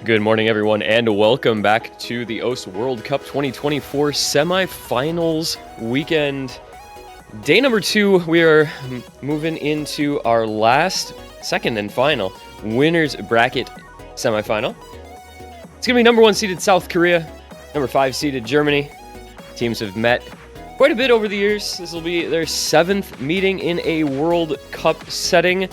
Good morning, everyone, and welcome back to the OS World Cup 2024 semifinals weekend. Day number 2, we are moving into our second and final winners bracket semifinal. It's going to be number 1 seeded South Korea, number 5 seeded Germany. Teams have met quite a bit over the years. This will be their 7th meeting in a World Cup setting.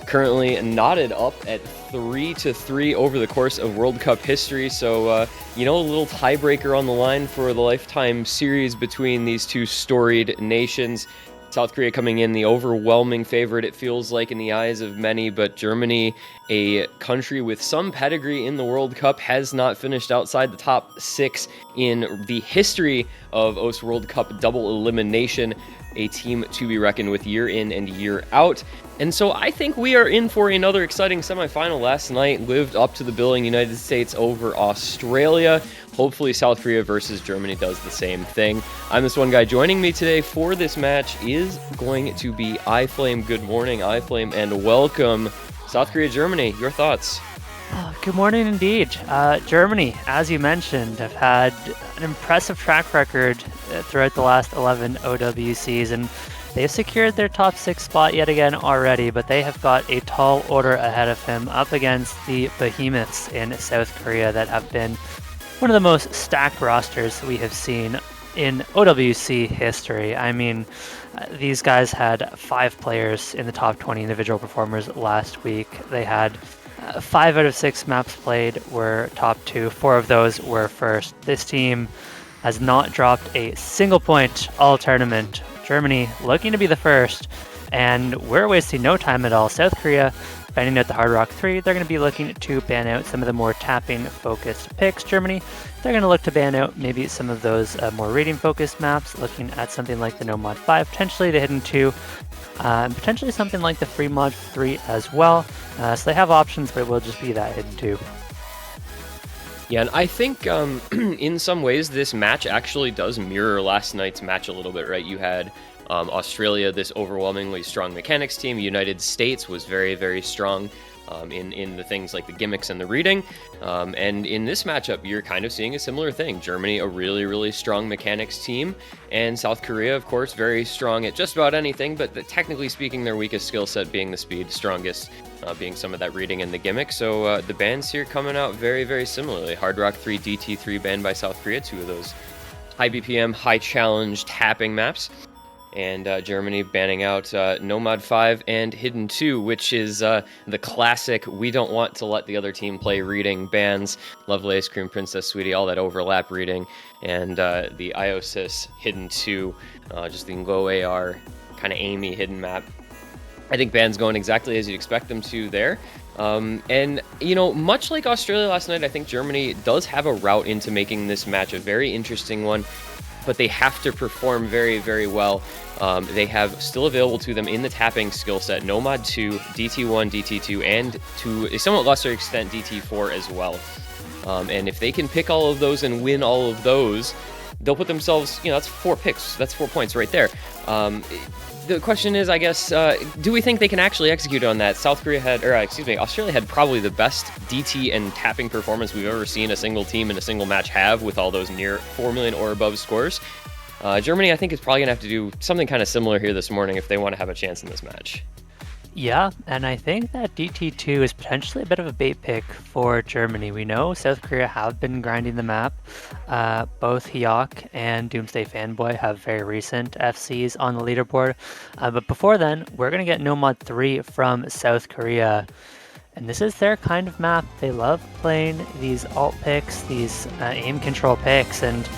Currently knotted up at 3-3 over the course of World Cup history. So, a little tiebreaker on the line for the lifetime series between these two storied nations. South Korea coming in the overwhelming favorite, it feels like, in the eyes of many, but Germany, a country with some pedigree in the World Cup, has not finished outside the top 6 in the history of OS World Cup double elimination, a team to be reckoned with year in and year out. And so I think we are in for another exciting semifinal. Last night lived up to the billing. United States over Australia. Hopefully South Korea versus Germany does the same thing. I'm this one guy. Joining me today for this match is going to be iFlame. Good morning, iFlame, and welcome. South Korea, Germany, your thoughts? Good morning indeed. Germany, as you mentioned, have had an impressive track record throughout the last 11 OWCs, and they've secured their top 6 spot yet again already, but they have got a tall order ahead of him up against the behemoths in South Korea that have been one of the most stacked rosters we have seen in OWC history. I mean, these guys had 5 players in the top 20 individual performers last week. They had 5 out of 6 maps played were top 2. 4 of those were first. This team has not dropped a single point all tournament. Germany looking to be the first, and we're wasting no time at all. South Korea banning out the Hard Rock 3. They're going to be looking to ban out some of the more tapping-focused picks. Germany, they're going to look to ban out maybe some of those more rating-focused maps, looking at something like the No Mod 5, potentially the Hidden 2, and potentially something like the Free Mod 3 as well. So they have options, but it will just be that Hidden 2. Yeah, and I think in some ways this match actually does mirror last night's match a little bit, right? You had Australia, this overwhelmingly strong mechanics team. United States was very, very strong in the things like the gimmicks and the reading. And in this matchup, you're kind of seeing a similar thing. Germany, a really, really strong mechanics team. And South Korea, of course, very strong at just about anything, but technically speaking, their weakest skill set being the speed, strongest being some of that reading and the gimmick. So the bans here coming out very, very similarly. Hard Rock 3, DT3 banned by South Korea, 2 of those high BPM, high challenge tapping maps. And Germany banning out No Mod 5 and Hidden 2, which is the classic, we don't want to let the other team play reading bans. Lovely Ice Cream Princess Sweetie, all that overlap reading. And the Iosis Hidden 2, just the low AR, kind of aimy hidden map. I think bans going exactly as you'd expect them to there. And, much like Australia last night, I think Germany does have a route into making this match a very interesting one. But they have to perform very, very well. They have still available to them in the tapping skill set No Mod 2, DT1, DT2, and to a somewhat lesser extent DT4 as well. And if they can pick all of those and win all of those, they'll put themselves, that's 4 picks. That's 4 points right there. The question is, I guess, do we think they can actually execute on that? Australia had probably the best DT and tapping performance we've ever seen a single team in a single match have, with all those near 4 million or above scores. Germany, I think, is probably going to have to do something kind of similar here this morning if they want to have a chance in this match. Yeah, and I think that DT2 is potentially a bit of a bait pick for Germany. We know South Korea have been grinding the map. Both Hyok and Doomsday Fanboy have very recent FCs on the leaderboard. But before then, we're going to get No Mod 3 from South Korea. And this is their kind of map. They love playing these alt picks, these aim control picks, and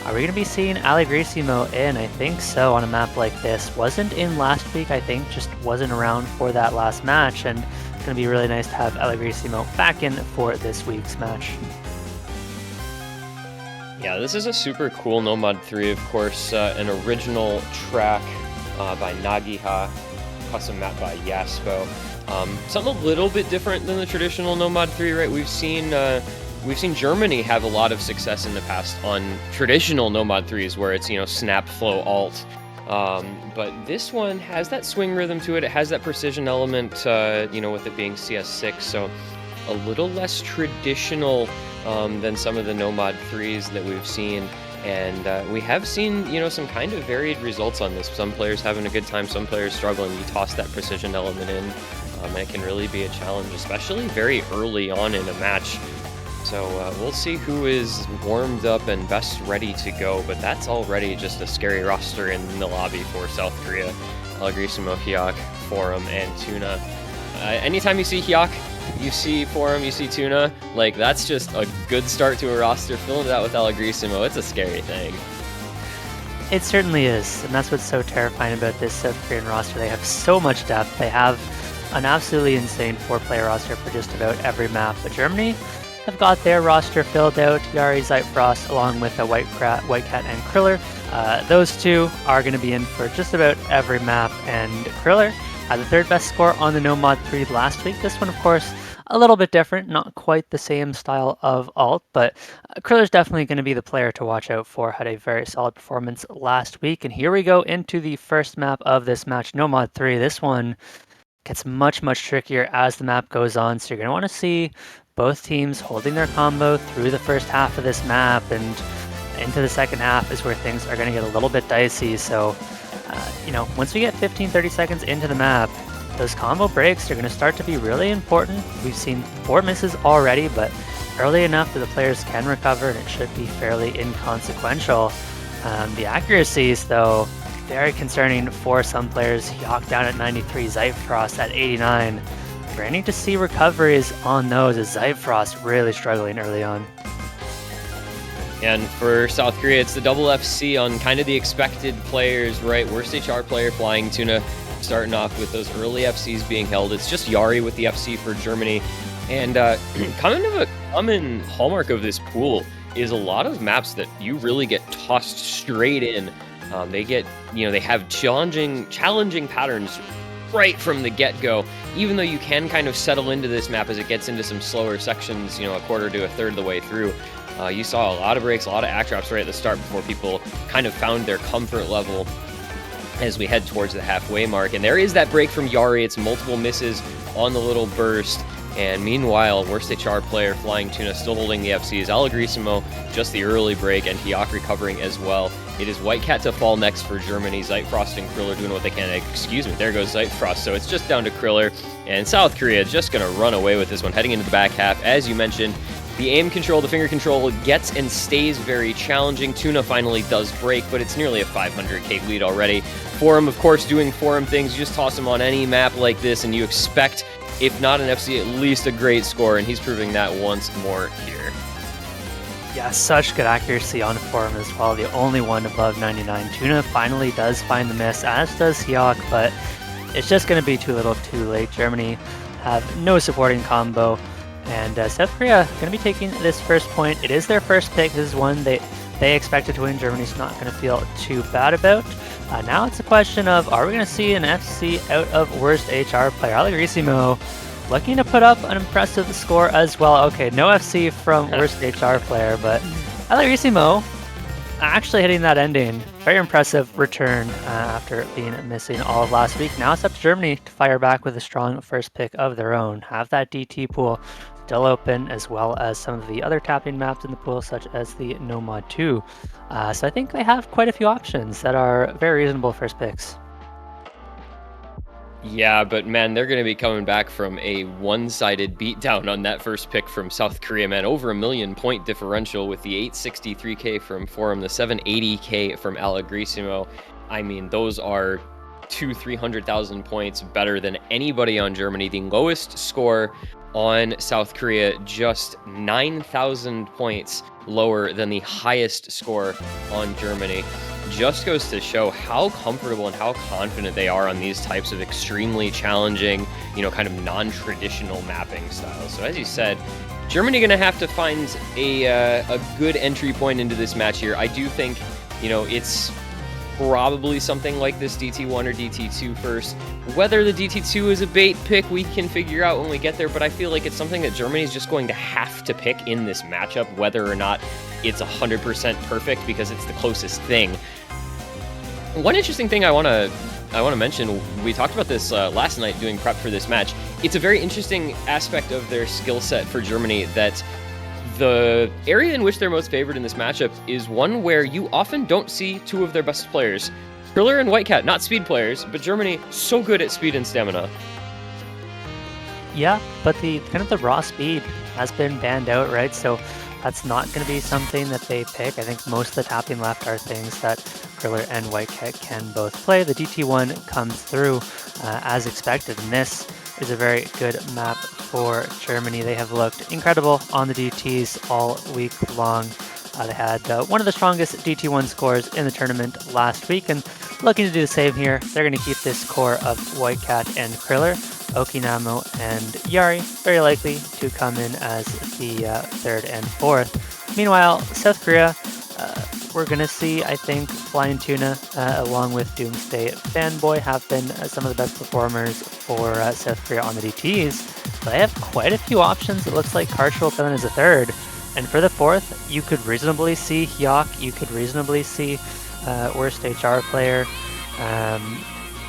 are we going to be seeing Allegrissimo in? I think so, on a map like this. Wasn't in last week, I think, just wasn't around for that last match, and it's going to be really nice to have Allegrissimo back in for this week's match. Yeah, this is a super cool No Mod 3, of course, an original track by Nagiha, custom map by Yaspo. Something a little bit different than the traditional No Mod 3, right? We've seen Germany have a lot of success in the past on traditional No Mod 3s where it's, snap, flow, alt. But this one has that swing rhythm to it. It has that precision element, with it being CS6. So a little less traditional than some of the No-Mod 3s that we've seen. And we have seen, some kind of varied results on this. Some players having a good time, some players struggling. You toss that precision element in, and it can really be a challenge, especially very early on in a match. So we'll see who is warmed up and best ready to go, but that's already just a scary roster in the lobby for South Korea. Alagrisimo, Hyok, Forum, and Tuna. Anytime you see Hyok, you see Forum, you see Tuna, like, that's just a good start to a roster. Filling it out with Alagrisimo, it's a scary thing. It certainly is, and that's what's so terrifying about this South Korean roster. They have so much depth. They have an absolutely insane 4-player roster for just about every map, but Germany have got their roster filled out. Yari, Zeitfrost, along with a Whitecat and Kriller. Those two are going to be in for just about every map, and Kriller had the 3rd best score on the No-Mod 3 last week. This one, of course, a little bit different, not quite the same style of ult, but Kriller's definitely going to be the player to watch out for. Had a very solid performance last week, and here we go into the first map of this match, No-Mod 3. This one gets much, much trickier as the map goes on, so you're going to want to see both teams holding their combo through the first half of this map, and into the second half is where things are going to get a little bit dicey. So, once we get 15-30 seconds into the map, those combo breaks are going to start to be really important. We've seen 4 misses already, but early enough that the players can recover, and it should be fairly inconsequential. The accuracies, though, very concerning for some players. Hyok down at 93, Zeitfrost at 89. We're going to need to see recoveries on those, as Zeitfrost really struggling early on. And for South Korea, it's the double FC on kind of the expected players, right? Worst HR player, Flying Tuna, starting off with those early FCs being held. It's just Yari with the FC for Germany. And kind of a common hallmark of this pool is a lot of maps that you really get tossed straight in. They have challenging patterns right from the get-go, even though you can kind of settle into this map as it gets into some slower sections, a quarter to a third of the way through. You saw a lot of breaks, a lot of act drops right at the start before people kind of found their comfort level as we head towards the halfway mark. And there is that break from Yari. It's multiple misses on the little burst. And meanwhile, worst HR player, Flying Tuna, still holding the FCs. Alagrisimo, just the early break, and Hyok recovering as well. It is Whitecat to fall next for Germany. Zeitfrost and Kriller doing what they can. Excuse me, there goes Zeitfrost. So it's just down to Kriller. And South Korea just going to run away with this one, heading into the back half. As you mentioned, the aim control, the finger control gets and stays very challenging. Tuna finally does break, but it's nearly a 500k lead already. Forum, of course, doing Forum things. You just toss him on any map like this, and you expect, if not an FC, at least a great score, and he's proving that once more here. Yeah, such good accuracy on Forum as well, the only one above 99. Tuna finally does find the miss, as does Hyok, but it's just going to be too little too late. Germany have no supporting combo, and South Korea going to be taking this first point. It is their first pick. This is one they expected to win. Germany's not going to feel too bad about. Now it's a question of, are we going to see an FC out of worst HR player? Alagrisimo looking to put up an impressive score as well. Okay, no FC from worst HR player, but Alagrisimo actually hitting that ending. Very impressive return after being missing all of last week. Now it's up to Germany to fire back with a strong first pick of their own. Have that DT pool still open, as well as some of the other tapping maps in the pool, such as the No-Mod 2. So I think they have quite a few options that are very reasonable first picks. Yeah, but man, they're going to be coming back from a one-sided beatdown on that first pick from South Korea, man. Over 1 million point differential with the 863k from Forum, the 780k from Alagrisimo. I mean, those are 300,000 points better than anybody on Germany. The lowest score on South Korea, just 9,000 points lower than the highest score on Germany. Just goes to show how comfortable and how confident they are on these types of extremely challenging, kind of non-traditional mapping styles. So as you said, Germany going to have to find a good entry point into this match here. I do think, it's probably something like this DT1 or DT2 first. Whether the DT2 is a bait pick, we can figure out when we get there, but I feel like it's something that Germany is just going to have to pick in this matchup, whether or not it's 100% perfect, because it's the closest thing. One interesting thing I want to I want to mention, we talked about this last night doing prep for this match. It's a very interesting aspect of their skill set for Germany that the area in which they're most favored in this matchup is one where you often don't see two of their best players. Kriller and Whitecat, not speed players, but Germany, so good at speed and stamina. Yeah, but the kind of the raw speed has been banned out, right? So that's not going to be something that they pick. I think most of the tapping left are things that Kriller and Whitecat can both play. The DT1 comes through as expected, and this is a very good map for Germany. They have looked incredible on the DTs all week long. They had one of the strongest DT1 scores in the tournament last week, and looking to do the same here. They're going to keep this core of Whitecat and Kriller. Okinamo and Yari very likely to come in as the third and fourth. Meanwhile, South Korea, we're going to see, I think, Flying Tuna along with Doomsday Fanboy have been some of the best performers for South Korea on the DTs. But they have quite a few options. It looks like Karcher will come in as a third. And for the fourth, you could reasonably see Hyok, you could reasonably see Worst HR Player.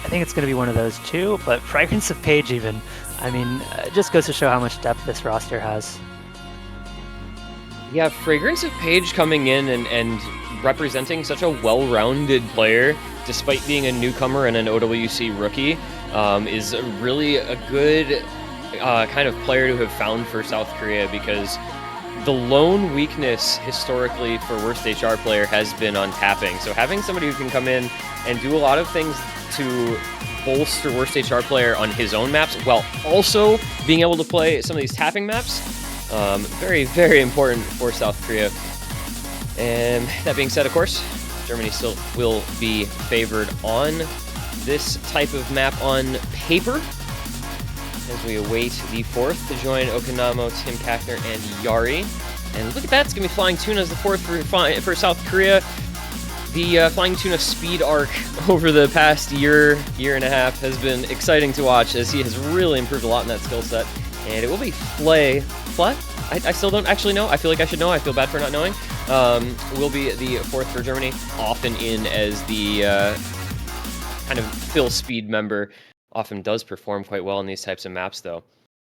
I think it's going to be one of those two, but Fragrance of Page even. I mean, it just goes to show how much depth this roster has. Yeah, Fragrance of Page coming in and representing such a well-rounded player, despite being a newcomer and an OWC rookie, is really a good kind of player to have found for South Korea, because the lone weakness historically for Worst HR Player has been on tapping. So having somebody who can come in and do a lot of things to bolster Worst HR Player on his own maps, while also being able to play some of these tapping maps, very, very important for South Korea. And that being said, of course, Germany still will be favored on this type of map on paper, as we await the fourth to join Okinamo, Tim Kackner, and Yari. And look at that, it's going to be Flying Tuna as the fourth for South Korea. The Flying Tuna speed arc over the past year and a half has been exciting to watch, as he has really improved a lot in that skill set. And it will be Flay. I still don't actually know. I feel like I should know. I feel bad for not knowing. Will be the fourth for Germany, often in as the kind of fill speed member. Often does perform quite well in these types of maps, though.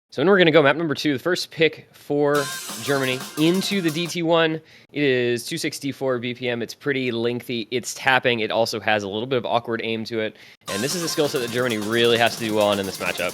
So then we're going to go map number 2, the first pick for Germany into the DT1. It is 264 BPM. It's pretty lengthy. It's tapping. It also has a little bit of awkward aim to it. And this is a skill set that Germany really has to do well on in this matchup.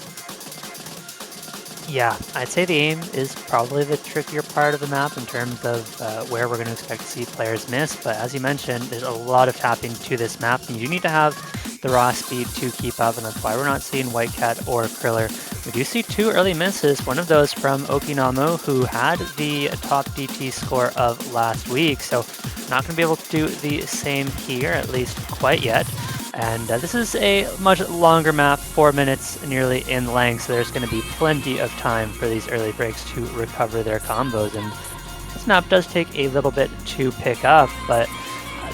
Yeah, I'd say the aim is probably the trickier part of the map in terms of where we're going to expect to see players miss. But as you mentioned, there's a lot of tapping to this map, and you do need to have the raw speed to keep up, and that's why we're not seeing Whitecat or Kriller. We do see two early misses, one of those from Okinamo, who had the top DT score of last week, so not going to be able to do the same here, at least quite yet. And this is a much longer map, 4 minutes nearly in length, so there's going to be plenty of time for these early breaks to recover their combos. And this map does take a little bit to pick up, but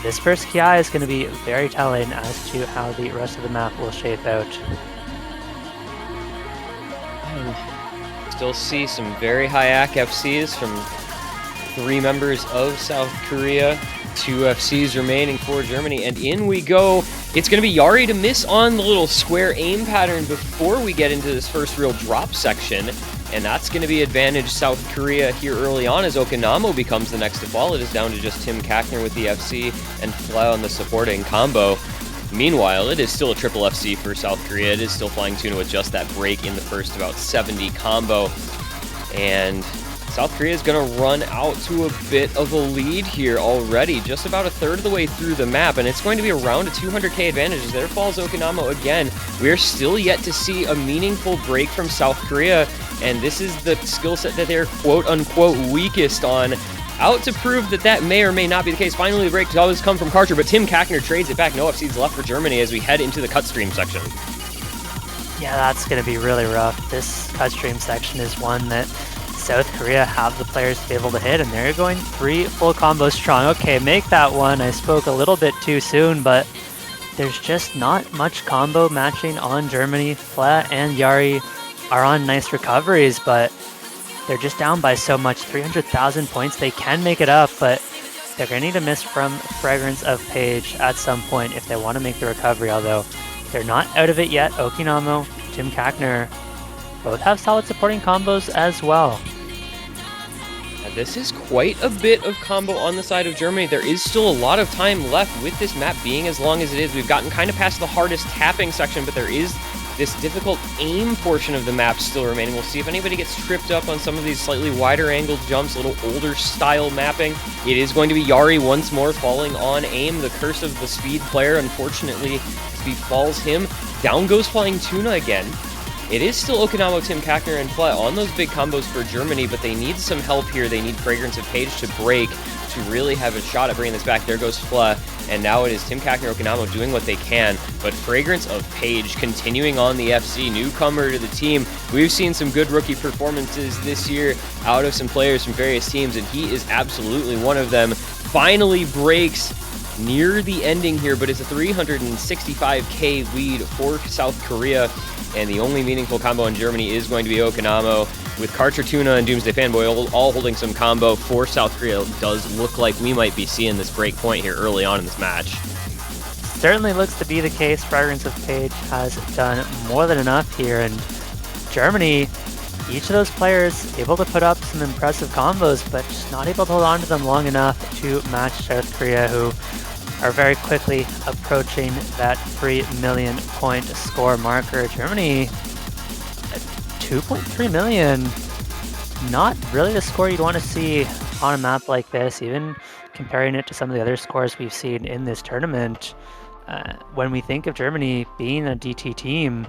this first Ki is going to be very telling as to how the rest of the map will shape out. Still see some very high AC FCs from 3 members of South Korea. 2 FCs remaining for Germany, and in we go. It's going to be Yari to miss on the little square aim pattern before we get into this first real drop section, and that's going to be advantage South Korea here early on as Okinamo becomes the next to fall. It is down to just Tim Kackner with the FC and Fly on the supporting combo. Meanwhile, it is still a triple FC for South Korea. It is still Flying Tuna with just that break in the first about 70 combo, and South Korea is going to run out to a bit of a lead here already, just about a third of the way through the map, and it's going to be around a 200k advantage as there falls Okinamo again. We're still yet to see a meaningful break from South Korea, and this is the skill set that they're quote-unquote weakest on. Out to prove that that may or may not be the case. Finally, the break does come from Karcher, but Tim Kackner trades it back. No FCs left for Germany as we head into the cut stream section. Yeah, that's going to be really rough. This cut stream section is one that South Korea have the players to be able to hit, and they're going 3 full combos strong. Okay, make that one. I spoke a little bit too soon, but there's just not much combo matching on Germany. Flat and Yari are on nice recoveries, but they're just down by so much. 300,000 points. They can make it up, but they're going to need a miss from Fragrance of Page at some point if they want to make the recovery, although they're not out of it yet. Okinamo, Tim Kackner, both have solid supporting combos as well. This is quite a bit of combo on the side of Germany. There is still a lot of time left with this map being as long as it is. We've gotten kind of past the hardest tapping section, but there is this difficult aim portion of the map still remaining. We'll see if anybody gets tripped up on some of these slightly wider angled jumps, a little older style mapping. It is going to be Yari once more falling on aim. The curse of the speed player, unfortunately, befalls him. Down goes Flying Tuna again. It is still Okinamo, Tim Kackner, and Fle on those big combos for Germany, but they need some help here. They need Fragrance of Page to break to really have a shot at bringing this back. There goes Fle, and now it is Tim Kackner, Okinamo doing what they can, but Fragrance of Page continuing on the FC, newcomer to the team. We've seen some good rookie performances this year out of some players from various teams, and he is absolutely one of them. Finally breaks near the ending here, but it's a 365k lead for South Korea. And the only meaningful combo in Germany is going to be Okinamo, with Karcher Tuna and Doomsday Fanboy all holding some combo for South Korea. It does look like we might be seeing this break point here early on in this match. Certainly looks to be the case. Fragrance of Page has done more than enough here, and Germany, each of those players able to put up some impressive combos, but just not able to hold on to them long enough to match South Korea, who are very quickly approaching that 3 million point score marker. Germany, 2.3 million, not really the score you'd want to see on a map like this, even comparing it to some of the other scores we've seen in this tournament. When we think of Germany being a DT team,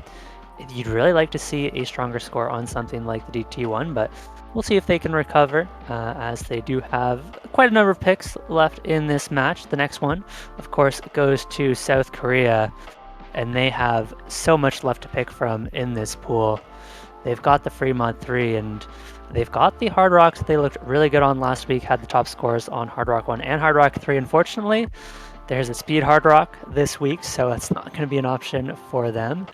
you'd really like to see a stronger score on something like the DT1, but we'll see if they can recover, as they do have quite a number of picks left in this match. The next one, of course, goes to South Korea, and they have so much left to pick from in this pool. They've got the free mod 3, and they've got the Hard Rocks they looked really good on last week, had the top scores on Hard Rock 1 and Hard Rock 3. Unfortunately, there's a Speed Hard Rock this week, so it's not going to be an option for them,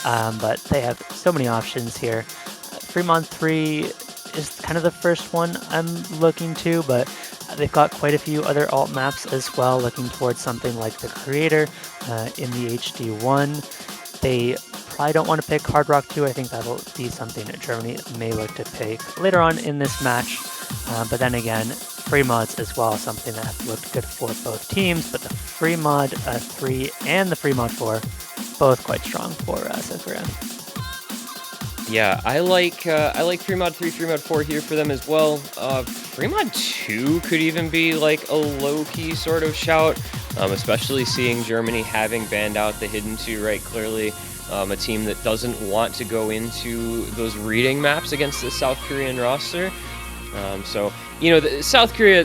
but they have so many options here. Free mod 3 is kind of the first one I'm looking to, but they've got quite a few other alt maps as well, looking towards something like the Creator in the HD1. They probably don't want to pick Hard Rock 2. I think that'll be something that Germany may look to pick later on in this match. But then again, free mods as well, something that looked good for both teams, but the free mod 3 and the free mod 4, both quite strong for South Korea. Yeah, I like free mod 3, free mod 4 here for them as well. Free mod 2 could even be like a low-key sort of shout, especially seeing Germany having banned out the Hidden 2, right? Clearly a team that doesn't want to go into those reading maps against the South Korean roster. So, you know, South Korea,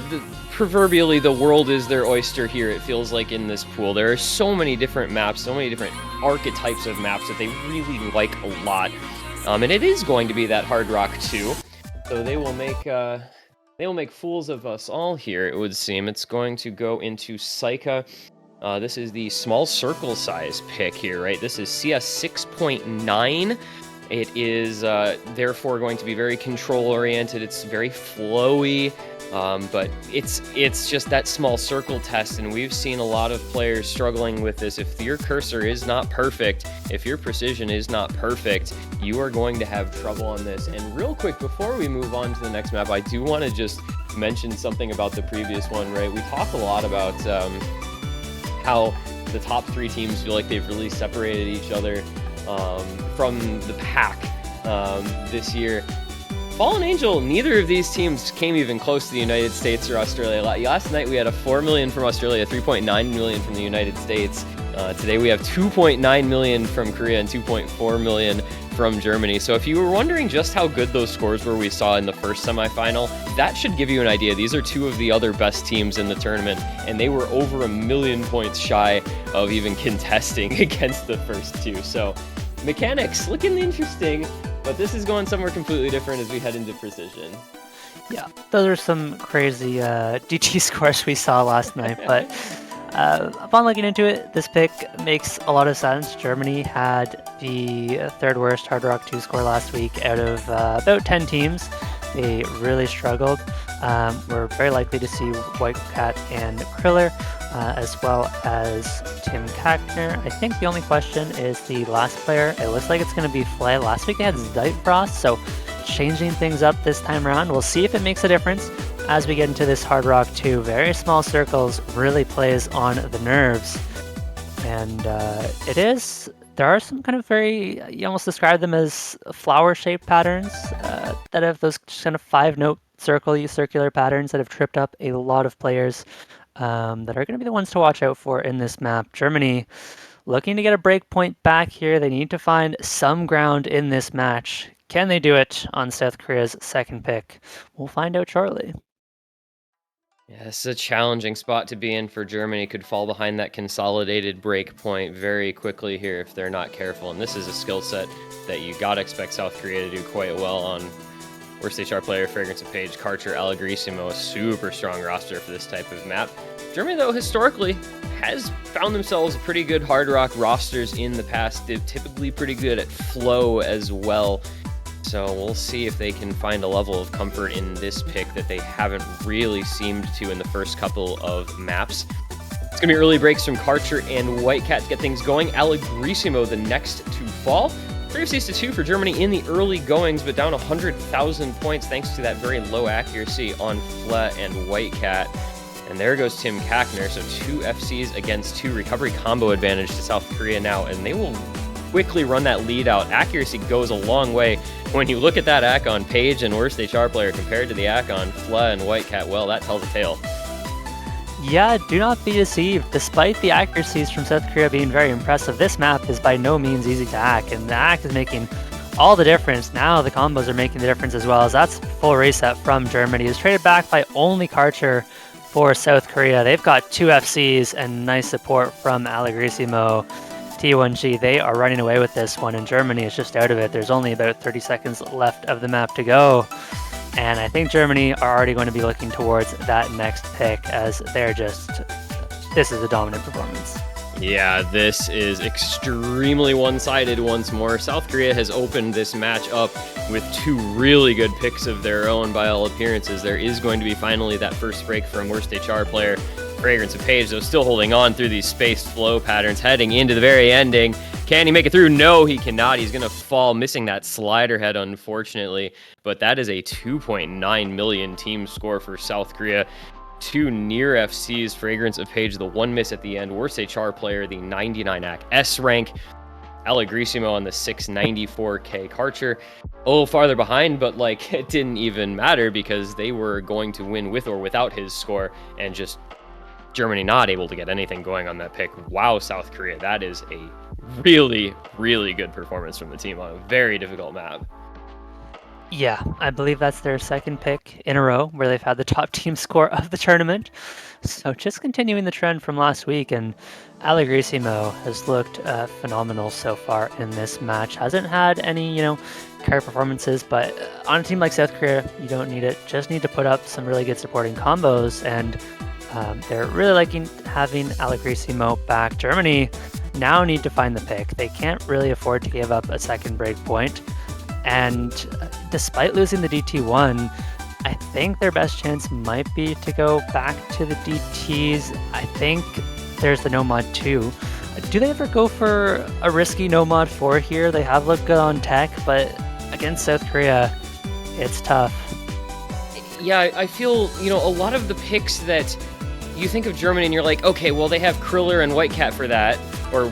proverbially, the world is their oyster here, it feels like, in this pool. There are so many different maps, so many different archetypes of maps that they really like a lot. And it is going to be that Hard Rock 2, so they will make fools of us all here, it would seem. It's going to go into Saika. This is the small circle size pick here, right? This is CS 6.9. It is therefore going to be very control oriented. It's very flowy, but it's just that small circle test, and we've seen a lot of players struggling with this. If your cursor is not perfect, if your precision is not perfect, you are going to have trouble on this. And real quick, before we move on to the next map, I do want to just mention something about the previous one, right? We talk a lot about how the top 3 teams feel like they've really separated each other from the pack this year. Fallen Angel, neither of these teams came even close to the United States or Australia. Last night we had a 4 million from Australia, 3.9 million from the United States. Today we have 2.9 million from Korea and 2.4 million from Germany. So if you were wondering just how good those scores were we saw in the first semifinal, that should give you an idea. These are 2 of the other best teams in the tournament, and they were over 1 million points shy of even contesting against the first 2. So mechanics looking interesting, but this is going somewhere completely different as we head into precision. Yeah, those are some crazy DT scores we saw last night, but upon looking into it, this pick makes a lot of sense. Germany had the 3rd worst Hard Rock 2 score last week out of about 10 teams. They really struggled. We're very likely to see White Cat and Kriller as well as Tim Kackner. I think the only question is the last player. It looks like it's going to be Flay. Last week they had Zyfrost, so changing things up this time around. We'll see if it makes a difference as we get into this Hard Rock 2. Very small circles really plays on the nerves. And there are some kind of you almost describe them as flower-shaped patterns that have those kind of 5-note circular patterns that have tripped up a lot of players that are going to be the ones to watch out for in this map. Germany looking to get a break point back here. They need to find some ground in this match. Can they do it on South Korea's second pick? We'll find out shortly. Yeah, this is a challenging spot to be in for Germany. Could fall behind that consolidated break point very quickly here if they're not careful. And this is a skill set that you gotta expect South Korea to do quite well on. Worst HR player, Fragrance of Page, Karcher, Allegrissimo, a super strong roster for this type of map. Germany, though, historically has found themselves pretty good Hard Rock rosters in the past. They're typically pretty good at flow as well. So we'll see if they can find a level of comfort in this pick that they haven't really seemed to in the first couple of maps. It's going to be early breaks from Karcher and Whitecat to get things going. Allegrissimo, the next to fall. 3-2 for Germany in the early goings, but down 100,000 points thanks to that very low accuracy on Fle and Whitecat. And there goes Tim Kackner, so 2 FCs against 2 recovery combo advantage to South Korea now, and they will quickly run that lead out. Accuracy goes a long way. When you look at that ACK on Page and worst HR player compared to the ACK on Fle and Whitecat, well, that tells a tale. Yeah, do not be deceived. Despite the accuracies from South Korea being very impressive, this map is by no means easy to hack, and the hack is making all the difference. Now the combos are making the difference as well, as that's full reset from Germany. It's traded back by only Karcher for South Korea. They've got 2 FCs and nice support from Allegrissimo. T1G, they are running away with this one, and Germany is just out of it. There's only about 30 seconds left of the map to go. And I think Germany are already going to be looking towards that next pick, as this is a dominant performance. Yeah, this is extremely one-sided once more. South Korea has opened this match up with 2 really good picks of their own by all appearances. There is going to be finally that first break from worst HR player, Fragrance of Page, though still holding on through these spaced flow patterns, heading into the very ending. Can he make it through? No, he cannot. He's going to fall, missing that slider head, unfortunately. But that is a 2.9 million team score for South Korea. 2 near FCs, Fragrance of Page, the 1 miss at the end. Worst HR player, the 99 AC S rank. Allegrissimo on the 694k. Karcher a little farther behind, but it didn't even matter because they were going to win with or without his score, and just Germany not able to get anything going on that pick. Wow, South Korea, that is a really, really good performance from the team on a very difficult map. Yeah, I believe that's their second pick in a row where they've had the top team score of the tournament. So just continuing the trend from last week, and Allegrissimo has looked phenomenal so far in this match. Hasn't had any, career performances, but on a team like South Korea, you don't need it. Just need to put up some really good supporting combos, and they're really liking having Allegrissimo back. Germany now need to find the pick. They can't really afford to give up a second break point. And despite losing the DT1, I think their best chance might be to go back to the DTs. I think there's the no mod 2. Do they ever go for a risky no mod 4 here? They have looked good on tech, but against South Korea, it's tough. Yeah, I feel, a lot of the picks that you think of Germany and you're like, okay, well, they have Kriller and Whitecat for that. Or,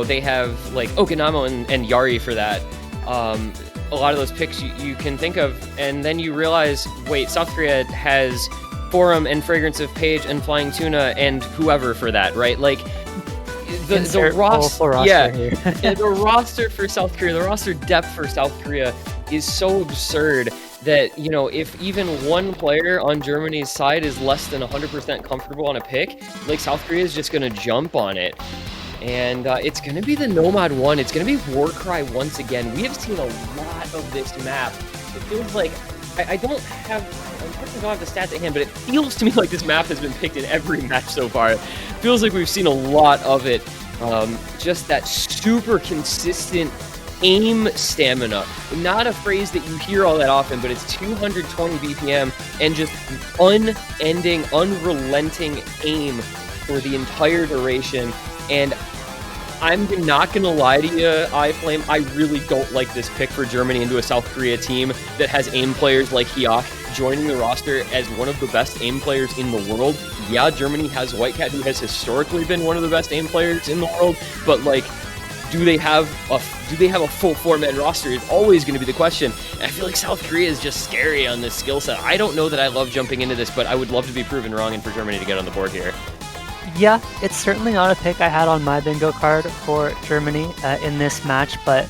they have Okanamo and Yari for that. A lot of those picks you can think of, and then you realize, wait, South Korea has Forum and Fragrance of Page and Flying Tuna and whoever for that, right? The roster, the roster for South Korea, the roster depth for South Korea is so absurd that, if even one player on Germany's side is less than 100% comfortable on a pick, South Korea is just going to jump on it. And it's going to be the Nomad 1. It's going to be Warcry once again. We have seen a lot of this map. It feels like, I don't have the stats at hand, but it feels to me like this map has been picked in every match so far. It feels like we've seen a lot of it. Just that super consistent aim stamina. Not a phrase that you hear all that often, but it's 220 BPM and just unending, unrelenting aim for the entire duration, and I'm not going to lie to you, iFlame, I really don't like this pick for Germany into a South Korea team that has aim players like Hyok joining the roster as one of the best aim players in the world. Yeah, Germany has Whitecat, who has historically been one of the best aim players in the world, but like, do they have a full 4-man roster is always going to be the question. And I feel like South Korea is just scary on this skill set. I don't know that I love jumping into this, but I would love to be proven wrong and for Germany to get on the board here. Yeah, it's certainly not a pick I had on my bingo card for Germany in this match, but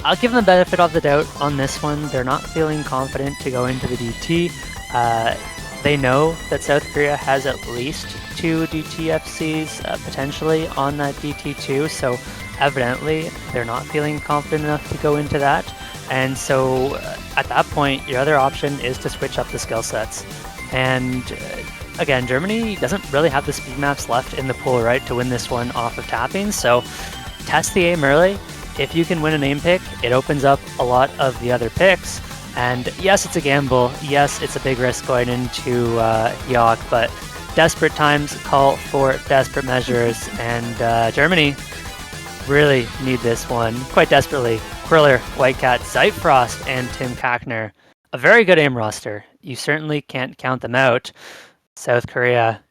I'll give them the benefit of the doubt on this one. They're not feeling confident to go into the DT. They know that South Korea has at least 2 DTFCs potentially on that DT2, so evidently they're not feeling confident enough to go into that. And so at that point, your other option is to switch up the skill sets. And again, Germany doesn't really have the speed maps left in the pool, right, to win this one off of tapping, so test the aim early. If you can win an aim pick, it opens up a lot of the other picks. And yes, it's a gamble. Yes, it's a big risk going into Hyok, but desperate times call for desperate measures, and Germany really need this one quite desperately. Kriller, Whitecat, Zeitfrost, and Tim Kakner. A very good aim roster. You certainly can't count them out. South Korea,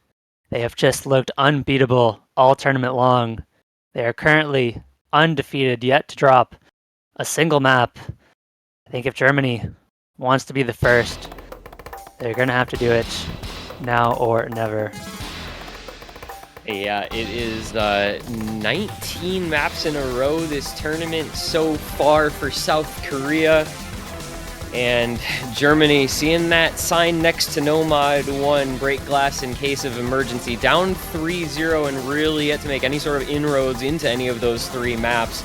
they have just looked unbeatable all tournament long. They are currently undefeated, yet to drop a single map. I think if Germany wants to be the first, they're going to have to do it now or never. Yeah, it is 19 maps in a row this tournament so far for South Korea. And Germany, seeing that sign next to Nomad 1, break glass in case of emergency, down 3-0 and really yet to make any sort of inroads into any of those 3 maps.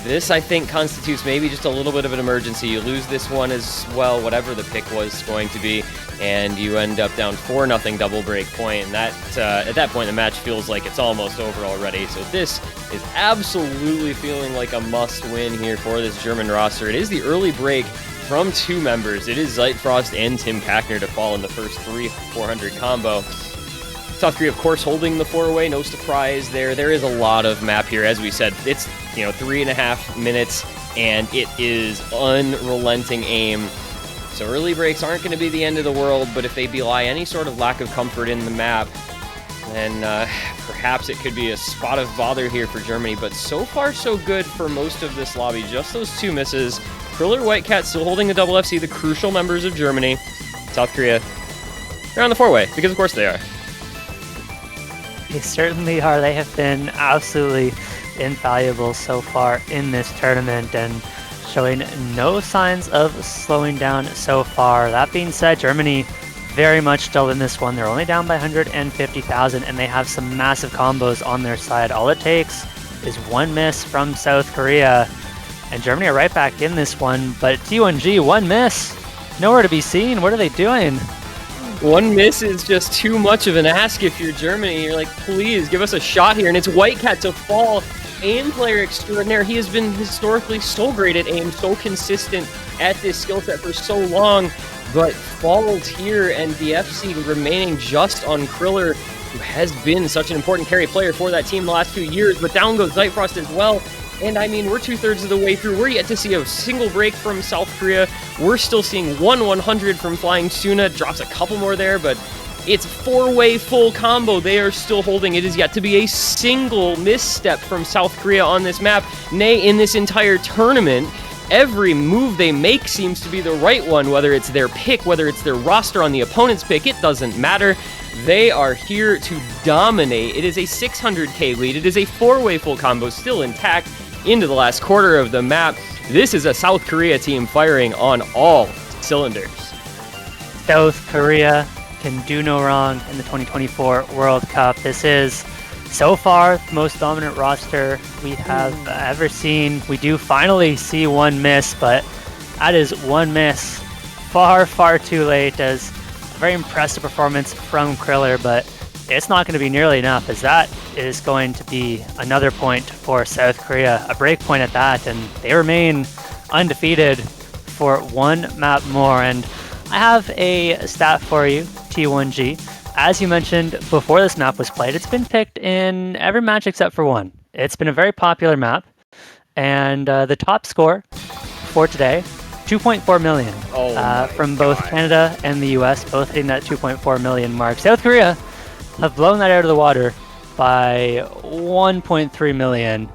This, I think, constitutes maybe just a little bit of an emergency. You lose this one as well, whatever the pick was going to be, and you end up down 4-0 double break point, and that at that point the match feels like it's almost over already. So this is absolutely feeling like a must-win here for this German roster. It is the early break from 2 members. It is Zeitfrost and Tim Kakner to fall in the first 3-400 combo. South Korea, of course, holding the 4-way, no surprise there. There is a lot of map here. As we said, it's 3.5 minutes, and it is unrelenting aim. So early breaks aren't going to be the end of the world, but if they belie any sort of lack of comfort in the map, then perhaps it could be a spot of bother here for Germany. But so far, so good for most of this lobby. Just those 2 misses. Kriller, Whitecat still holding the double FC, the crucial members of Germany. South Korea, they're on the 4-way, because of course they are. They certainly are. They have been absolutely invaluable so far in this tournament and showing no signs of slowing down so far. That being said, Germany very much still in this one. They're only down by 150,000 and they have some massive combos on their side. All it takes is 1 miss from South Korea and Germany are right back in this one, but T1G, 1 miss. Nowhere to be seen. What are they doing? 1 miss is just too much of an ask if you're Germany. You're like, please give us a shot here. And it's Whitecat to fall. Aim player extraordinaire. He has been historically so great at aim, so consistent at this skill set for so long, but falls here, and the FC remaining just on Kriller, who has been such an important carry player for that team the last 2 years, but down goes Zeitfrost as well. And I mean, we're 2/3 of the way through. We're yet to see a single break from South Korea. We're still seeing 100 from Flying Tuna. Drops a couple more there, but it's 4-way full combo. They are still holding. It is yet to be a single misstep from South Korea on this map. Nay, in this entire tournament, every move they make seems to be the right one, whether it's their pick, whether it's their roster on the opponent's pick, it doesn't matter. They are here to dominate. It is a 600k lead. It is a 4-way full combo still intact into the last quarter of the map. This is a South Korea team firing on all cylinders. South Korea can do no wrong in the 2024 World Cup. This is, so far, the most dominant roster we have ever seen. We do finally see 1 miss, but that is 1 miss far, far too late, as a very impressive performance from Kriller, but it's not going to be nearly enough, as that is going to be another point for South Korea, a break point at that, and they remain undefeated for 1 map more. And I have a stat for you, T1G. as you mentioned, before this map was played, it's been picked in every match except for one. It's been a very popular map, and the top score for today, 2.4 million from both Canada and the US, both hitting that 2.4 million mark. South Korea have blown that out of the water by 1.3 million,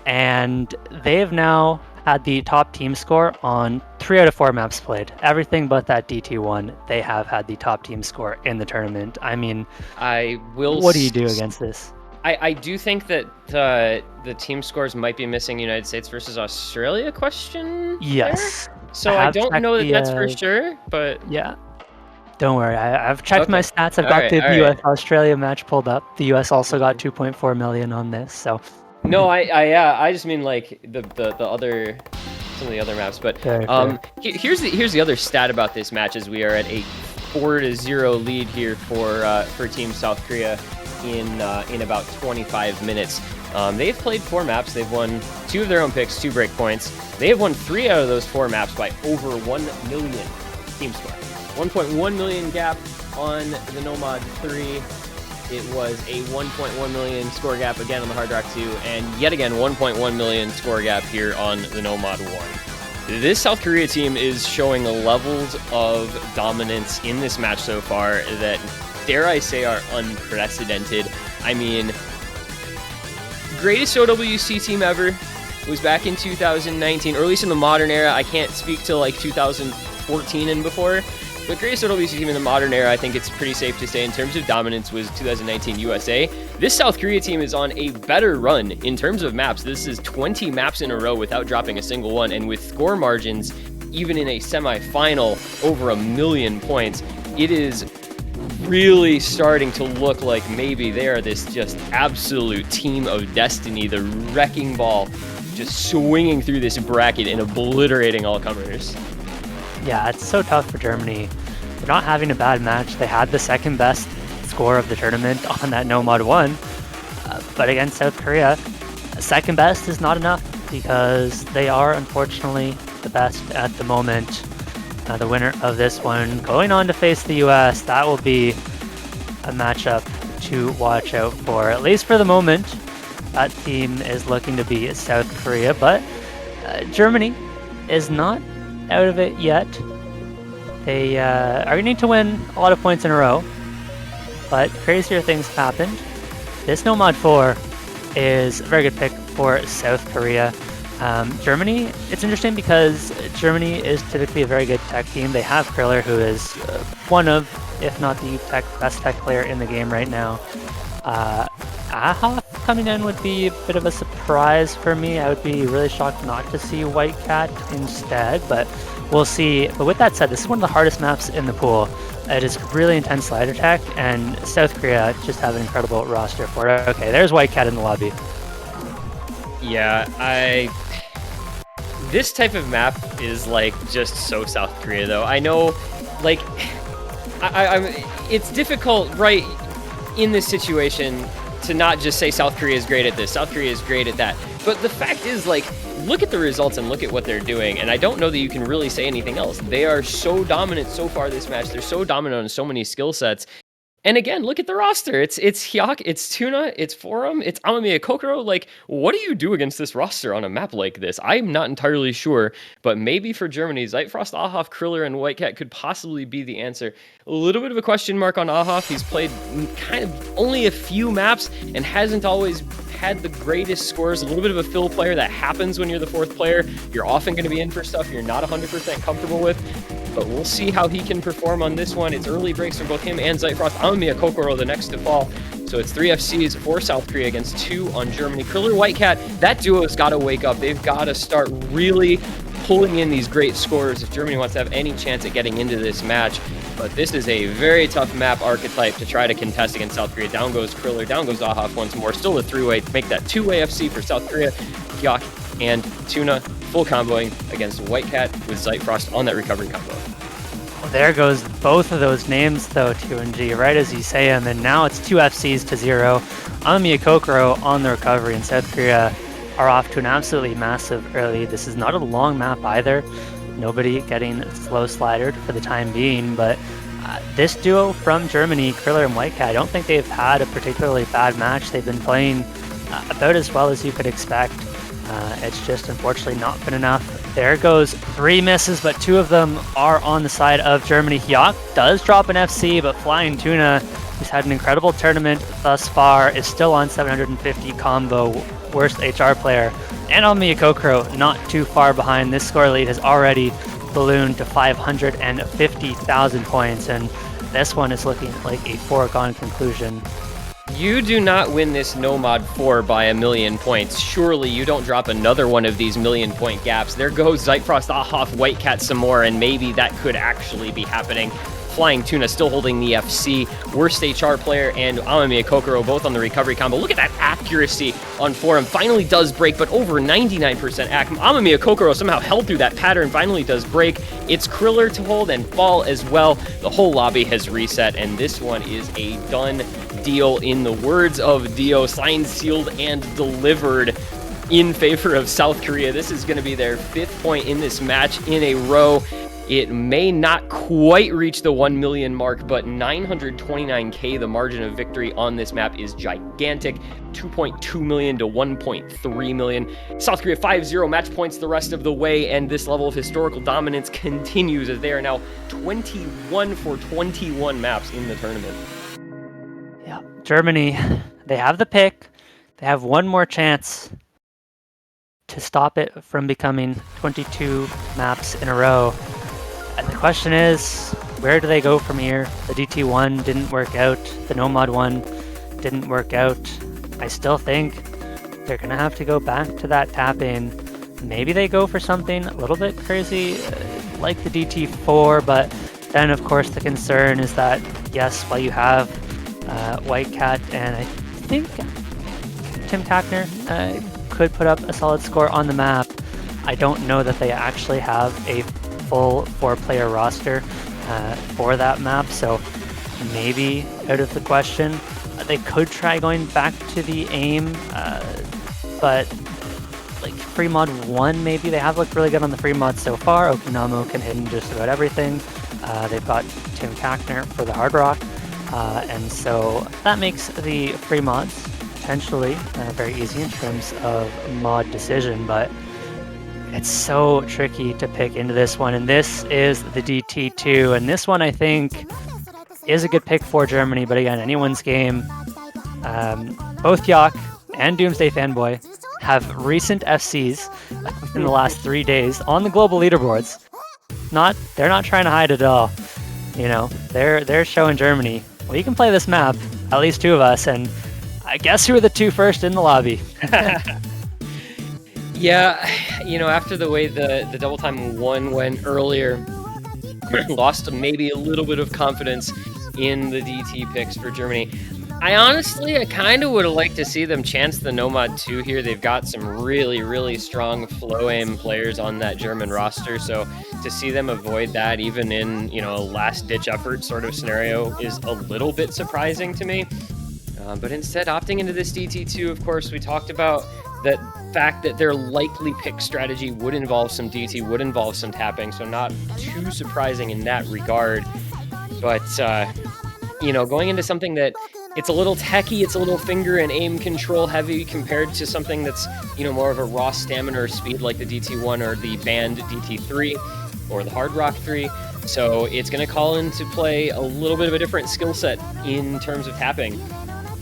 and they have now had the top team score on 3 out of 4 maps played. Everything but that DT1, they have had the top team score in the tournament. I mean, what do you do against this? I do think that the team scores might be missing United States versus Australia question. Yes. There? So I don't know that that's for sure, but yeah. Don't worry, I've checked my stats. I've got the US-Australia match pulled up. The US also got 2.4 million on this, so. No, I just mean like the other, some of the other maps. But here's the other stat about this match, as we are at a 4-0 lead here for Team South Korea in about 25 minutes. They've played 4 maps. They've won 2 of their own picks, 2 break points. They have won 3 out of those 4 maps by over 1 million team score. 1.1 million gap on the Nomad 3. It was a 1.1 million score gap again on the Hard Rock 2, and yet again 1.1 million score gap here on the Nomad 1. This South Korea team is showing levels of dominance in this match so far that, dare I say, are unprecedented. I mean, greatest OWC team ever was back in 2019, or at least in the modern era. I can't speak to like 2014 and before. The greatest OWC team in the modern era, I think it's pretty safe to say, in terms of dominance, was 2019 USA. This South Korea team is on a better run in terms of maps. This is 20 maps in a row without dropping a single one, and with score margins, even in a semi-final, over 1 million points. It is really starting to look like maybe they are this just absolute team of destiny, the wrecking ball just swinging through this bracket and obliterating all comers. Yeah, it's so tough for Germany. They're not having a bad match. They had the second best score of the tournament on that Nomad 1. But against South Korea, second best is not enough because they are unfortunately the best at the moment. The winner of this one going on to face the US. That will be a matchup to watch out for. At least for the moment, that team is looking to be South Korea. But Germany is not out of it yet. They are going to need to win a lot of points in a row, but crazier things have happened. This Nomad 4 is a very good pick for South Korea. Germany, it's interesting because Germany is typically a very good tech team. They have Kriller, who is one of, if not the best tech player in the game right now. Ahoff coming in would be a bit of a surprise for me. I would be really shocked not to see White Cat instead, but we'll see. But with that said, this is one of the hardest maps in the pool. It is really intense slider tech, and South Korea just have an incredible roster for it. Okay, there's White Cat in the lobby. Yeah, this type of map is like just so South Korea though. I know, like, it's difficult, right, in this situation to not just say South Korea is great at this, South Korea is great at that. But the fact is, like, look at the results and look at what they're doing, and I don't know that you can really say anything else. They are so dominant so far this match. They're so dominant on so many skill sets. And again, look at the roster. It's Hyuk, it's Tuna, it's Forum, it's Amamiya Kokoro. Like, what do you do against this roster on a map like this? I'm not entirely sure, but maybe for Germany, Zeitfrost, Ahoff, Kriller, and Whitecat could possibly be the answer. A little bit of a question mark on Ahoff. He's played kind of only a few maps and hasn't always had the greatest scores. A little bit of a fill player. That happens when you're the 4th player. You're often going to be in for stuff you're not 100% comfortable with. But we'll see how he can perform on this one. It's early breaks for both him and Zeitfrost. Amamiya Kokoro the next to fall. So it's 3 FCs for South Korea against 2 on Germany. Kriller, Whitecat, that duo's got to wake up. They've got to start really pulling in these great scores if Germany wants to have any chance at getting into this match. But this is a very tough map archetype to try to contest against South Korea. Down goes Kriller, down goes Ahoff once more. Still a 3-way to make that 2-way FC for South Korea. Hyuk and Tuna full comboing against Whitecat with Zeitfrost on that recovery combo. Well, there goes both of those names, though, 2 and G, right as you say them, and now it's 2 FCs to 0. Amamiya Kokoro on the recovery, and South Korea are off to an absolutely massive early. This is not a long map either. Nobody getting slow slidered for the time being, but This duo from Germany, Kriller and Whitecat, I don't think they've had a particularly bad match. They've been playing about as well as you could expect. It's just unfortunately not been enough. There goes 3 misses, but 2 of them are on the side of Germany. Hyok does drop an FC, but Flying Tuna, who's had an incredible tournament thus far, is still on 750 combo, worst HR player. And on Miyakokoro, not too far behind. This score lead has already ballooned to 550,000 points, and this one is looking like a foregone conclusion. You do not win this Nomad 4 by 1,000,000 points. Surely you don't drop another one of these 1,000,000-point gaps. There goes Zeitfrost off Whitecat some more, and maybe that could actually be happening. Flying Tuna still holding the FC. Worst HR player and Amamiya Kokoro both on the recovery combo. Look at that accuracy on Forum. Finally does break, but over 99% Amamiya Kokoro somehow held through that pattern, finally does break. It's Kriller to hold and fall as well. The whole lobby has reset, and this one is a done deal in the words of Dio, signed, sealed, and delivered in favor of South Korea. This is going to be their 5th point in this match in a row. It may not quite reach the 1 million mark, but 929K, the margin of victory on this map, is gigantic. 2.2 million to 1.3 million. South Korea 5-0 match points the rest of the way, and this level of historical dominance continues as they are now 21 for 21 maps in the tournament. Yeah, Germany, they have the pick. They have one more chance to stop it from becoming 22 maps in a row. And the question is, where do they go from here? The DT1 didn't work out. The Nomad 1 didn't work out. I still think they're going to have to go back to that tapping. Maybe they go for something a little bit crazy like the DT4, but then of course the concern is that, yes, while you have Whitecat and I think Tim Kackner could put up a solid score on the map, I don't know that they actually have a full 4-player roster for that map, so maybe out of the question. They could try going back to the aim, but like free mod 1 maybe. They have looked really good on the free mod so far. Okinamo can hit in just about everything. They've got Tim Kackner for the hard rock, and so that makes the free mods potentially very easy in terms of mod decision, but it's so tricky to pick into this one, and this is the DT2, and this one I think is a good pick for Germany, but again, anyone's game. Both Hyok and Doomsday Fanboy have recent FCs in the last 3 days on the global leaderboards. They're not trying to hide it at all. You know, they're showing Germany, well, you can play this map, at least 2 of us, and I guess who are the 2 first in the lobby? Yeah, you know, after the way the double time 1 went earlier, lost maybe a little bit of confidence in the DT picks for Germany. I kind of would have liked to see them chance the Nomad 2 here. They've got some really, really strong flow aim players on that German roster, so to see them avoid that even in, you know, a last-ditch effort sort of scenario is a little bit surprising to me. But instead, opting into this DT2, of course, we talked about that fact that their likely pick strategy would involve some DT, would involve some tapping, so not too surprising in that regard. But, you know, going into something that it's a little techy, it's a little finger and aim control heavy compared to something that's, you know, more of a raw stamina or speed like the DT1 or the banned DT3 or the Hard Rock 3. So it's going to call into play a little bit of a different skill set in terms of tapping.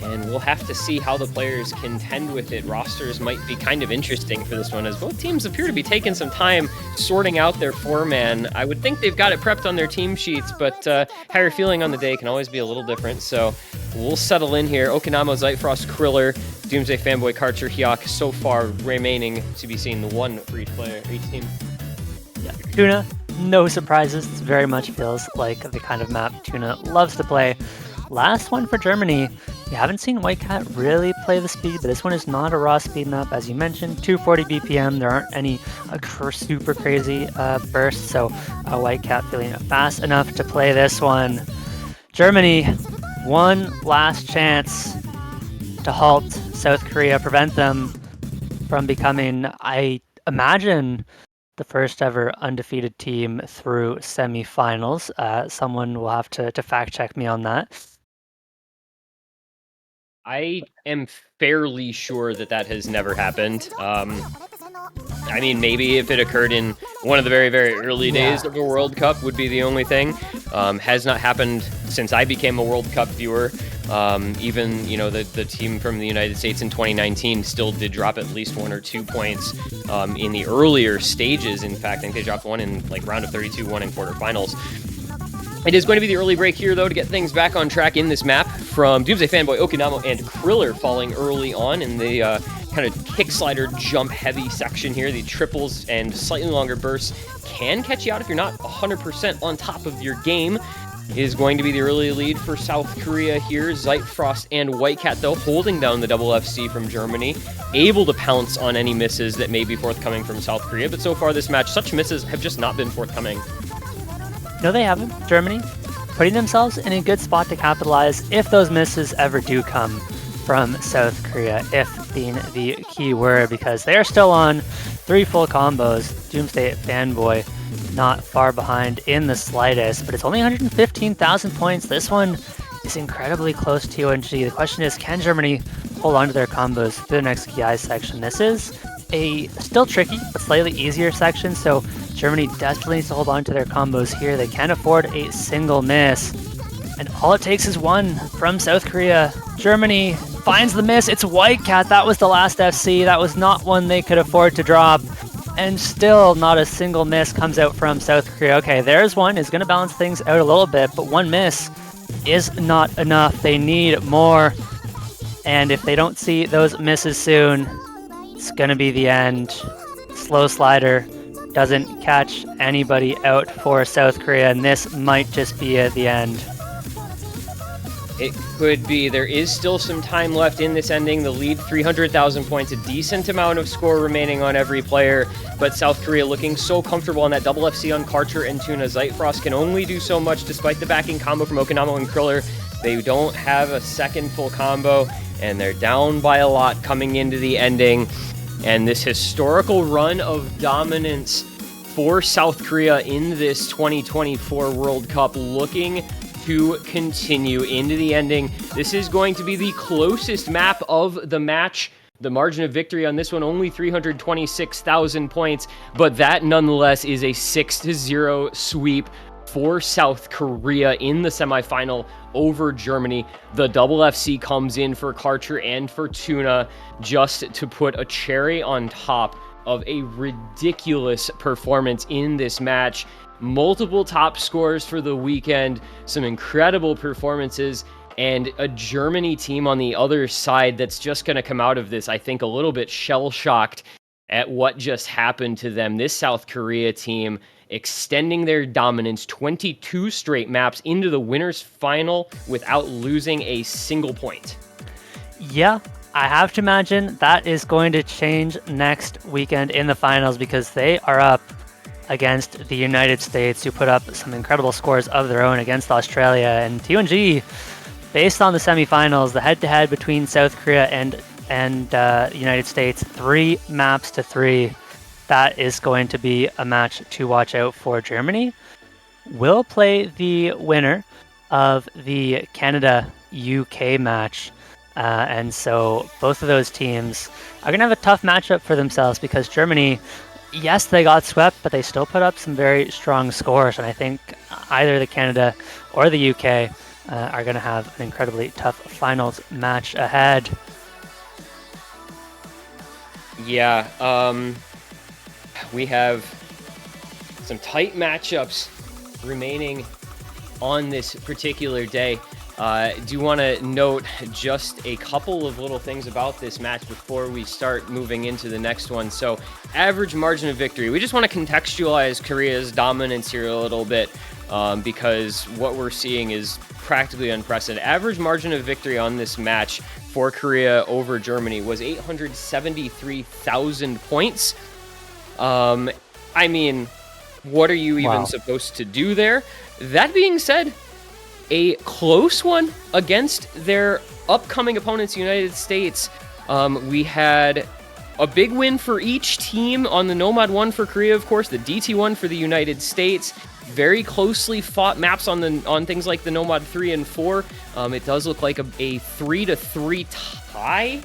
And we'll have to see how the players contend with it. Rosters might be kind of interesting for this one, as both teams appear to be taking some time sorting out their 4-man. I would think they've got it prepped on their team sheets, but how you're feeling on the day can always be a little different. So we'll settle in here. Okinamo, Zeitfrost, Kriller, Doomsday Fanboy, Karcher, Hyok, so far remaining to be seen, the 1 for each player, each team. Yeah, Tuna, no surprises. This very much feels like the kind of map Tuna loves to play. Last one for Germany. We haven't seen Whitecat really play the speed, but this one is not a raw speed map, as you mentioned. 240 BPM, there aren't any super crazy bursts, so Whitecat feeling fast enough to play this one. Germany, one last chance to halt South Korea, prevent them from becoming, I imagine, the first ever undefeated team through semifinals. Someone will have to fact check me on that. I am fairly sure that that has never happened. I mean, maybe if it occurred in one of the very, very early days of a World Cup would be the only thing. Has not happened since I became a World Cup viewer. Even, you know, the team from the United States in 2019 still did drop at least 1 or 2 points in the earlier stages. In fact, I think they dropped one in like round of 32, one in quarterfinals. It is going to be the early break here, though, to get things back on track in this map from Doomsday Fanboy, Okinamo, and Kriller falling early on in the kind of kick slider jump heavy section here. The triples and slightly longer bursts can catch you out if you're not 100% on top of your game. Is going to be the early lead for South Korea here. Zeitfrost and Whitecat, though, holding down the double FC from Germany, able to pounce on any misses that may be forthcoming from South Korea. But so far this match, such misses have just not been forthcoming. No, they haven't. Germany putting themselves in a good spot to capitalize if those misses ever do come from South Korea, if being the key word, because they are still on 3 full combos. Doomsday Fanboy not far behind in the slightest, but it's only 115,000 points. This one is incredibly close to UNG. The question is, can Germany hold on to their combos through the next KI section? This is a still tricky, but slightly easier section, so Germany desperately needs to hold on to their combos here. They can't afford a single miss, and all it takes is one from South Korea. Germany finds the miss. It's Whitecat. That was the last FC. That was not one they could afford to drop, and still not a single miss comes out from South Korea. Okay, there's one. Is going to balance things out a little bit, but one miss is not enough. They need more, and if they don't see those misses soon, it's going to be the end. Slow slider doesn't catch anybody out for South Korea, and this might just be at the end. It could be. There is still some time left in this ending. The lead, 300,000 points, a decent amount of score remaining on every player, but South Korea looking so comfortable on that double FC on Karcher and Tuna. Zeitfrost can only do so much despite the backing combo from Okinamo and Kriller. They don't have a second full combo, and they're down by a lot coming into the ending. And this historical run of dominance for South Korea in this 2024 World Cup looking to continue into the ending. This is going to be the closest map of the match. The margin of victory on this one, only 326,000 points, but that nonetheless is a 6-0 sweep for South Korea in the semifinal over Germany. The double FC comes in for Karcher and for Tuna just to put a cherry on top of a ridiculous performance in this match. Multiple top scores for the weekend, some incredible performances, and a Germany team on the other side that's just going to come out of this, I think, a little bit shell-shocked at what just happened to them. This South Korea team extending their dominance 22 straight maps into the winners final without losing a single point. Yeah, I have to imagine that is going to change next weekend in the finals, because they are up against the United States, who put up some incredible scores of their own against Australia. And TUNG, based on the semifinals, the head-to-head between South Korea and United States, 3 maps to 3. That is going to be a match to watch out for. Germany will play the winner of the Canada-UK match. And so both of those teams are going to have a tough matchup for themselves, because Germany, yes, they got swept, but they still put up some very strong scores. And I think either the Canada or the UK are going to have an incredibly tough finals match ahead. Yeah, we have some tight matchups remaining on this particular day. Do want to note just a couple of little things about this match before we start moving into the next one. So, average margin of victory. We just want to contextualize Korea's dominance here a little bit, because what we're seeing is practically unprecedented. Average margin of victory on this match for Korea over Germany was 873,000 points. I mean, what are you even supposed to do there? That being said, a close one against their upcoming opponents, United States. We had A big win for each team. On the Nomad 1 for Korea, of course, the DT1 for the United States. Very closely fought maps on things like the Nomad 3 and 4. It does look like a 3-3 tie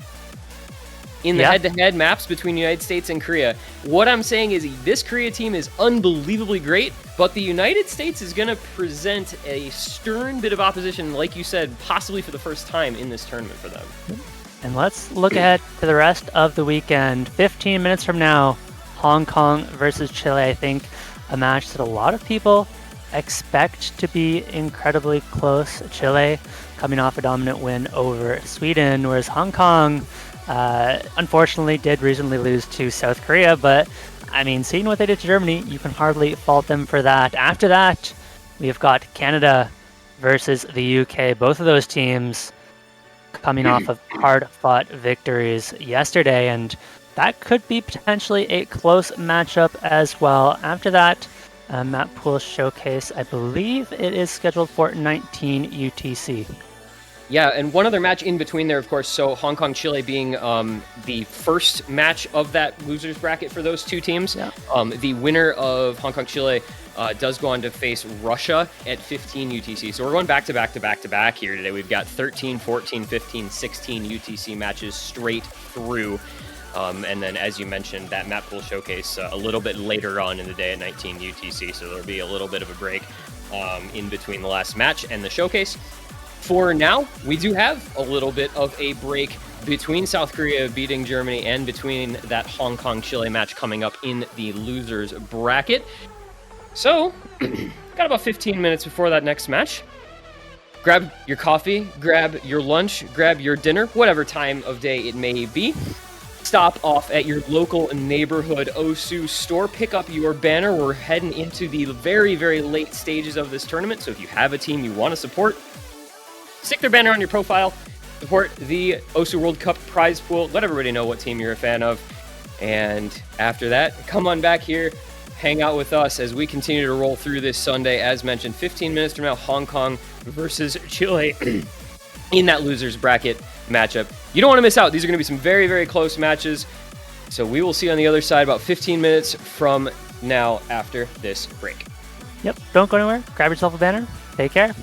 in the head-to-head maps between United States and Korea. What I'm saying is this Korea team is unbelievably great, but the United States is going to present a stern bit of opposition, like you said, possibly for the first time in this tournament for them. And let's look ahead to the rest of the weekend. 15 minutes from now, Hong Kong versus Chile. I think a match that a lot of people expect to be incredibly close. Chile coming off a dominant win over Sweden, whereas Hong Kong unfortunately did recently lose to South Korea, but I mean, seeing what they did to Germany, you can hardly fault them for that. After that, we've got Canada versus the UK. Both of those teams coming off of hard-fought victories yesterday, and that could be potentially a close matchup as well. After that, map pool showcase, I believe it is scheduled for 19 UTC. Yeah, and one other match in between there, of course, so Hong Kong, Chile being the first match of that losers bracket for those two teams. Yeah. The winner of Hong Kong, Chile does go on to face Russia at 15 UTC. So we're going back to back to back to back here today. We've got 13, 14, 15, 16 UTC matches straight through. And then, as you mentioned, that map pool showcase a little bit later on in the day at 19 UTC. So there'll be a little bit of a break in between the last match and the showcase. For now, we do have a little bit of a break between South Korea beating Germany and between that Hong Kong-Chile match coming up in the losers bracket. So, got about 15 minutes before that next match. Grab your coffee, grab your lunch, grab your dinner, whatever time of day it may be. Stop off at your local neighborhood OSU store. Pick up your banner. We're heading into the very, very late stages of this tournament. So if you have a team you want to support, stick their banner on your profile. Support the OSU World Cup prize pool. Let everybody know what team you're a fan of. And after that, come on back here. Hang out with us as we continue to roll through this Sunday. As mentioned, 15 minutes from now, Hong Kong versus Chile in that losers bracket matchup. You don't want to miss out. These are going to be some very, very close matches. So we will see you on the other side about 15 minutes from now after this break. Yep, don't go anywhere. Grab yourself a banner. Take care.